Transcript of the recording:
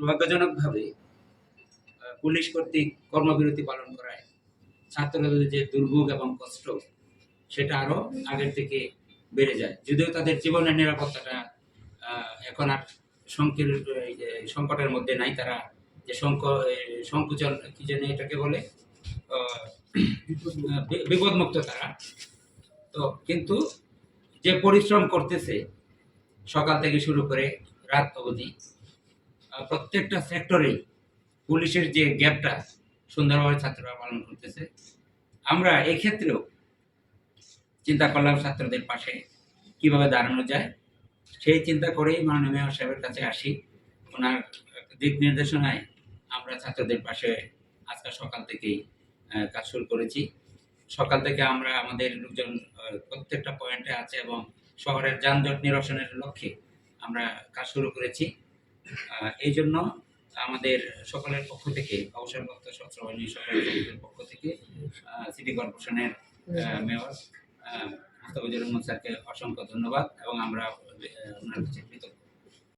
দুর্ভাগ্যজনকভাবে পুলিশ কর্তৃক কর্মবিরতি পালন করায় ছাত্রদের যে দুর্ভোগ এবং কষ্ট সেটা আরো আগের থেকে বেড়ে যায়। যদিও তাদের জীবনের নিরাপত্তাটা এখন আর সংকটের মধ্যে নাই। তারা যে সংকুচন কি জানি এটাকে বলে বিপদমুক্ত তারা। তো কিন্তু যে পরিশ্রম করতেছে সকাল থেকে শুরু করে রাত অবধি প্রত্যেকটা সেক্টরেই পুলিশের যে গ্যাপটা সুন্দরভাবে ছাত্ররা পালন করতেছে। আমরা এক্ষেত্রেও চিন্তা করলাম ছাত্রদের পাশে কিভাবে দাঁড়ানো যায়। সেই চিন্তা করেই মাননীয় মেয়র সাহেবের কাছে আসি। ওনার দিক নির্দেশনায় আমরা ছাত্রদের পাশে আজকে সকাল থেকেই কাজ শুরু করেছি। সকাল থেকে আমরা আমাদের লোকজন প্রত্যেকটা পয়েন্টে আছে এবং শহরের যানজট নিরসনের লক্ষ্যে আমরা কাজ শুরু করেছি। এই জন্য আমাদের সকলের পক্ষ থেকে অবসরপ্রাপ্ত ছাত্রবাহিনী সকলের পক্ষ থেকে সিটি কর্পোরেশনের মেয়র মোস্তাফিজুর রহমান স্যারকে অসংখ্য ধন্যবাদ এবং আমরা ওনার কাছে কৃতজ্ঞ।